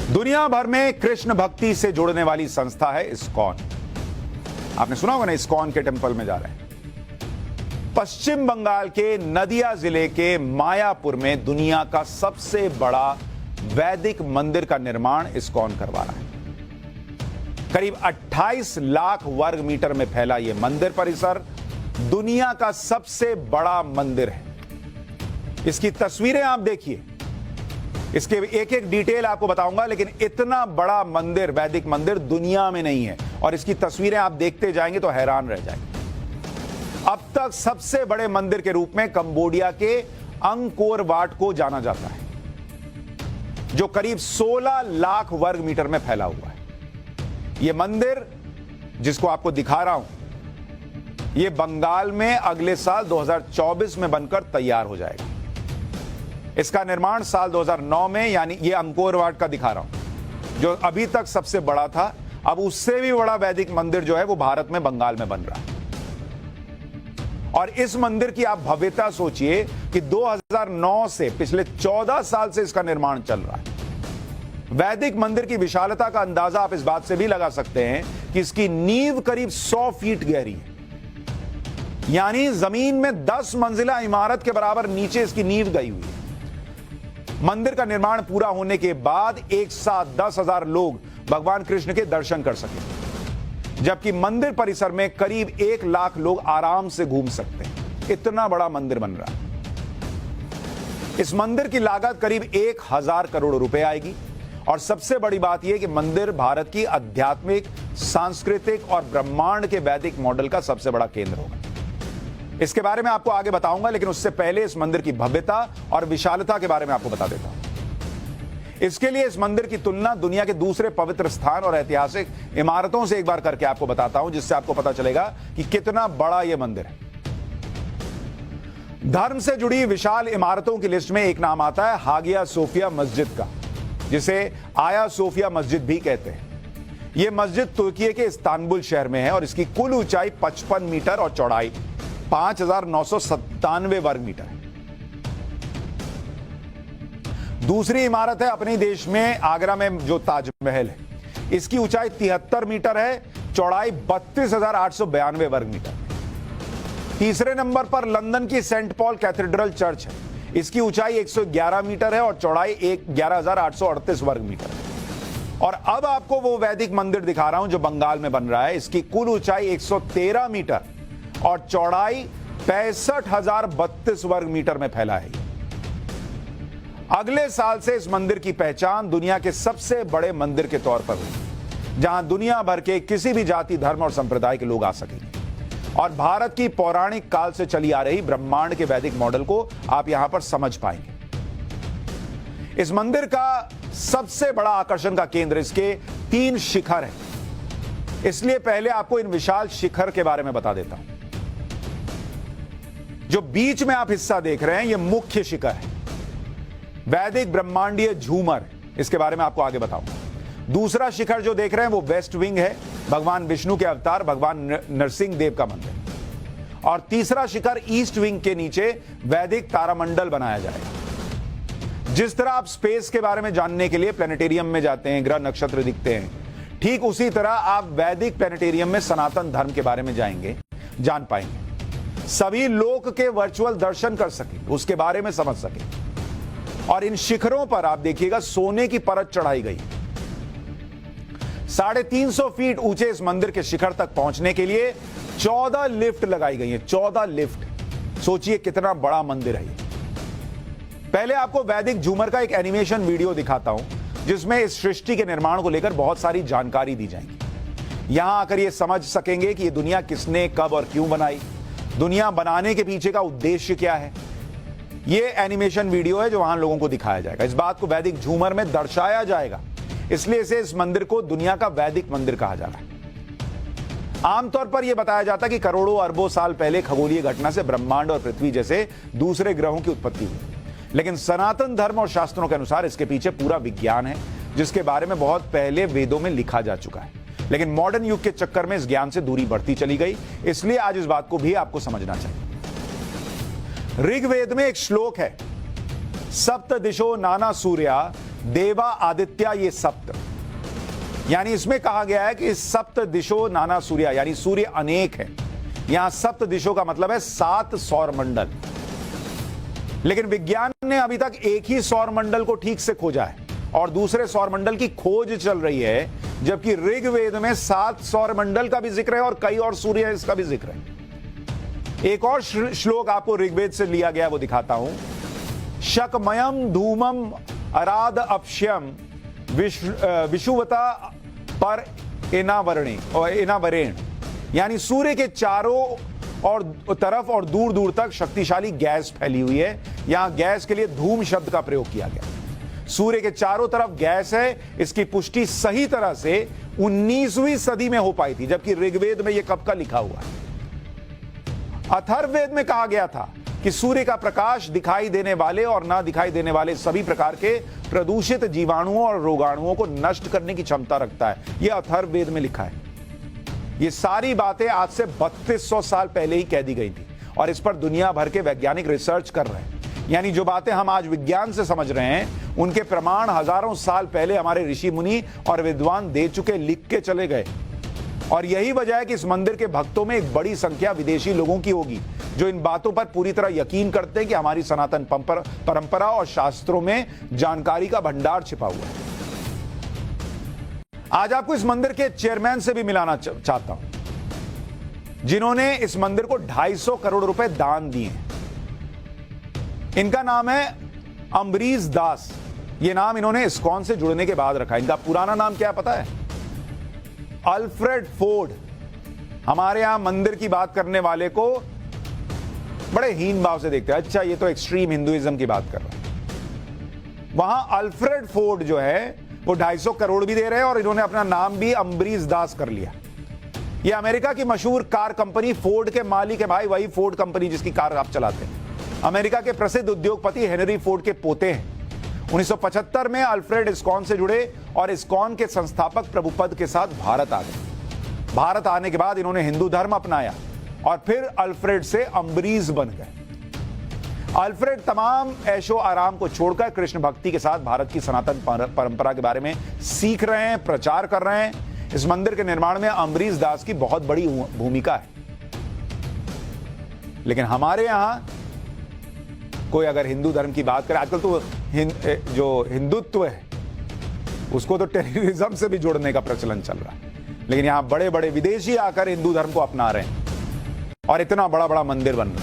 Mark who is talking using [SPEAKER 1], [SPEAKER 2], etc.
[SPEAKER 1] दुनिया भर में कृष्ण भक्ति से जुड़ने वाली संस्था है इस्कॉन। आपने सुना होगा ना, इस्कॉन के टेंपल में जा रहे हैं। पश्चिम बंगाल के नदिया जिले के मायापुर में दुनिया का सबसे बड़ा वैदिक मंदिर का निर्माण इस्कॉन करवा रहा है। करीब 28 लाख वर्ग मीटर में फैला यह मंदिर परिसर दुनिया का सबसे बड़ा मंदिर है। इसकी तस्वीरें आप देखिए, इसके एक एक डिटेल आपको बताऊंगा, लेकिन इतना बड़ा मंदिर, वैदिक मंदिर दुनिया में नहीं है। और इसकी तस्वीरें आप देखते जाएंगे तो हैरान रह जाएंगे। अब तक सबसे बड़े मंदिर के रूप में कंबोडिया के अंकोर वाट को जाना जाता है, जो करीब 16 लाख वर्ग मीटर में फैला हुआ है। यह मंदिर जिसको आपको दिखा रहा हूं, यह बंगाल में अगले साल 2024 में बनकर तैयार हो जाएगा। इसका निर्माण साल 2009 में, यानी ये अंकोर वाट का दिखा रहा हूं, जो अभी तक सबसे बड़ा था। अब उससे भी बड़ा वैदिक मंदिर जो है वो भारत में बंगाल में बन रहा है। और इस मंदिर की आप भव्यता सोचिए कि 2009 से पिछले 14 साल से इसका निर्माण चल रहा है। वैदिक मंदिर की विशालता का अंदाजा आप इस बात से भी लगा सकते हैं कि इसकी नींव करीब 100 फीट गहरी है, यानी जमीन में 10 मंजिला इमारत के बराबर नीचे इसकी नींव गई हुई है। मंदिर का निर्माण पूरा होने के बाद एक साथ 10,000 लोग भगवान कृष्ण के दर्शन कर सकेंगे, जबकि मंदिर परिसर में करीब 1 लाख लोग आराम से घूम सकते हैं। इतना बड़ा मंदिर बन रहा है। इस मंदिर की लागत करीब 1,000 करोड़ रुपए आएगी। और सबसे बड़ी बात यह कि मंदिर भारत की आध्यात्मिक, सांस्कृतिक और ब्रह्मांड के वैदिक मॉडल का सबसे बड़ा केंद्र होगा। इसके बारे में आपको आगे बताऊंगा, लेकिन उससे पहले इस मंदिर की भव्यता और विशालता के बारे में आपको बता देता हूं। इसके लिए इस मंदिर की तुलना दुनिया के दूसरे पवित्र स्थान और ऐतिहासिक इमारतों से एक बार करके आपको बताता हूं, जिससे आपको पता चलेगा कि कितना बड़ा यह मंदिर है। धर्म से जुड़ी विशाल इमारतों की लिस्ट में एक नाम आता है हागिया सोफिया मस्जिद का, जिसे आया सोफिया मस्जिद भी कहते हैं। यह मस्जिद तुर्की के इस्तांबुल शहर में है और इसकी कुल ऊंचाई 55 मीटर और चौड़ाई 5,997 वर्ग मीटर है। दूसरी इमारत है अपने देश में आगरा में जो ताजमहल है। इसकी ऊंचाई 73 मीटर है, चौड़ाई 32,892 वर्ग मीटर। तीसरे नंबर पर लंदन की सेंट पॉल कैथेड्रल चर्च है। इसकी ऊंचाई 111 मीटर है और चौड़ाई 11,838 वर्ग मीटर है। और अब आपको वो वैदिक मंदिर दिखा रहा हूं जो बंगाल में बन रहा है। इसकी कुल ऊंचाई 113 मीटर और चौड़ाई 65,032 वर्ग मीटर में फैला है। अगले साल से इस मंदिर की पहचान दुनिया के सबसे बड़े मंदिर के तौर पर हुई, जहां दुनिया भर के किसी भी जाति, धर्म और संप्रदाय के लोग आ सकेंगे। और भारत की पौराणिक काल से चली आ रही ब्रह्मांड के वैदिक मॉडल को आप यहां पर समझ पाएंगे। इस मंदिर का सबसे बड़ा आकर्षण का केंद्र इसके 3 शिखर हैं। इसलिए पहले आपको इन विशाल शिखर के बारे में बता देता हूं। जो बीच में आप हिस्सा देख रहे हैं, यह मुख्य शिखर है, वैदिक ब्रह्मांडीय झूमर। इसके बारे में आपको आगे बताऊंगा। दूसरा शिखर जो देख रहे हैं वो वेस्ट विंग है, भगवान विष्णु के अवतार भगवान नरसिंह देव का मंदिर। और तीसरा शिखर ईस्ट विंग के नीचे वैदिक तारामंडल बनाया जाएगा। जिस तरह आप स्पेस के बारे में जानने के लिए प्लेनेटेरियम में जाते हैं, ग्रह नक्षत्र दिखते हैं, ठीक उसी तरह आप वैदिक प्लेनेटेरियम में सनातन धर्म के बारे में जान पाएंगे। सभी लोक के वर्चुअल दर्शन कर सकें, उसके बारे में समझ सकें। और इन शिखरों पर आप देखिएगा सोने की परत चढ़ाई गई। 350 फीट ऊंचे इस मंदिर के शिखर तक पहुंचने के लिए 14 लिफ्ट लगाई गई हैं। 14 लिफ्ट। सोचिए कितना बड़ा मंदिर है। पहले आपको वैदिक झूमर का एक एनिमेशन वीडियो दिखाता हूं, जिसमें इस सृष्टि के निर्माण को लेकर बहुत सारी जानकारी दी जाएगी। यहां आकर यह समझ सकेंगे कि यह दुनिया किसने, कब और क्यों बनाई, दुनिया बनाने के पीछे का उद्देश्य क्या है। यह एनिमेशन वीडियो है जो वहां लोगों को दिखाया जाएगा। इस बात को वैदिक झूमर में दर्शाया जाएगा, इसलिए इस मंदिर को दुनिया का वैदिक मंदिर कहा जा रहा है। आमतौर पर यह बताया जाता है कि करोड़ों अरबों साल पहले खगोलीय घटना से ब्रह्मांड और पृथ्वी जैसे दूसरे ग्रहों की उत्पत्ति हुई। लेकिन सनातन धर्म और शास्त्रों के अनुसार इसके पीछे पूरा विज्ञान है, जिसके बारे में बहुत पहले वेदों में लिखा जा चुका है। लेकिन मॉडर्न युग के चक्कर में इस ज्ञान से दूरी बढ़ती चली गई, इसलिए आज इस बात को भी आपको समझना चाहिए। ऋग्वेद में एक श्लोक है, सप्त दिशो नाना सूर्या देवा आदित्य ये सप्त, यानी इसमें कहा गया है कि सप्त दिशो नाना सूर्या, यानी सूर्य अनेक है। यहां सप्त दिशो का मतलब है 7 सौर मंडल। लेकिन विज्ञान ने अभी तक एक ही सौर मंडल को ठीक से खोजा है और दूसरे सौर मंडल की खोज चल रही है, जबकि ऋग्वेद में 7 सौर मंडल का भी जिक्र है और कई और सूर्य है इसका भी जिक्र है। एक और श्लोक आपको ऋग्वेद से लिया गया, वो दिखाता हूं। शकमयम धूमम अराध अपश्यम विषुवता पर इनावरेण, यानी सूर्य के चारों और तरफ और दूर दूर तक शक्तिशाली गैस फैली हुई है। यहां गैस के लिए धूम शब्द का प्रयोग किया गया। सूर्य के चारों तरफ गैस है, इसकी पुष्टि सही तरह से 19वीं सदी में हो पाई थी, जबकि ऋग्वेद में यह कब का लिखा हुआ है। अथर्ववेद में कहा गया था कि सूर्य का प्रकाश दिखाई देने वाले और ना दिखाई देने वाले सभी प्रकार के प्रदूषित जीवाणुओं और रोगाणुओं को नष्ट करने की क्षमता रखता है। यह अथर्ववेद में लिखा है। ये सारी बातें आज से 3200 साल पहले ही कह दी गई थी और इस पर दुनिया भर के वैज्ञानिक रिसर्च कर रहे हैं। यानी जो बातें हम आज विज्ञान से समझ रहे हैं, उनके प्रमाण हजारों साल पहले हमारे ऋषि मुनि और विद्वान दे चुके, लिख के चले गए। और यही वजह है कि इस मंदिर के भक्तों में एक बड़ी संख्या विदेशी लोगों की होगी, जो इन बातों पर पूरी तरह यकीन करते हैं कि हमारी सनातन परंपरा और शास्त्रों में जानकारी का भंडार छिपा हुआ है। आज आपको इस मंदिर के चेयरमैन से भी मिलाना चाहता हूं, जिन्होंने इस मंदिर को 250 करोड़ रुपए दान दिए हैं। इनका नाम है अम्बरीश दास। ये नाम इन्होंने इस्कॉन से जुड़ने के बाद रखा। इनका पुराना नाम क्या पता है? Alfred Ford. हमारे यहां मंदिर की बात करने वाले को बड़े हीन भाव से देखते हैं। अच्छा, ये तो एक्सट्रीम हिंदुइज्म की बात कर रहा है। वहां अल्फ्रेड फोर्ड जो है वो 250 करोड़ भी दे रहे हैं और इन्होंने अपना नाम भी अम्बरीश दास कर लिया। ये अमेरिका की मशहूर कार कंपनी फोर्ड के मालिक है भाई, वही फोर्ड कंपनी जिसकी कार आप चलाते हैं। अमेरिका के प्रसिद्ध उद्योगपति हेनरी फोर्ड के पोते हैं। 1975 में अल्फ्रेड इस्कॉन से जुड़े और इस्कॉन के संस्थापक प्रभुपद के साथ भारत आ गए। भारत आने के बाद इन्होंने हिंदू धर्म अपनाया और फिर अल्फ्रेड से अम्बरीश बन गए। अल्फ्रेड तमाम ऐशो आराम को छोड़कर कृष्ण भक्ति के साथ भारत की सनातन परंपरा के बारे में सीख रहे हैं, प्रचार कर रहे हैं। इस मंदिर के निर्माण में अम्बरीश दास की बहुत बड़ी भूमिका है। लेकिन हमारे यहां कोई अगर हिंदू धर्म की बात करे, आजकल तो जो हिंदुत्व है उसको तो टेररिज्म से भी जोड़ने का प्रचलन चल रहा है। लेकिन यहां बड़े बड़े विदेशी आकर हिंदू धर्म को अपना रहे हैं और इतना बड़ा बड़ा मंदिर बन रहा है।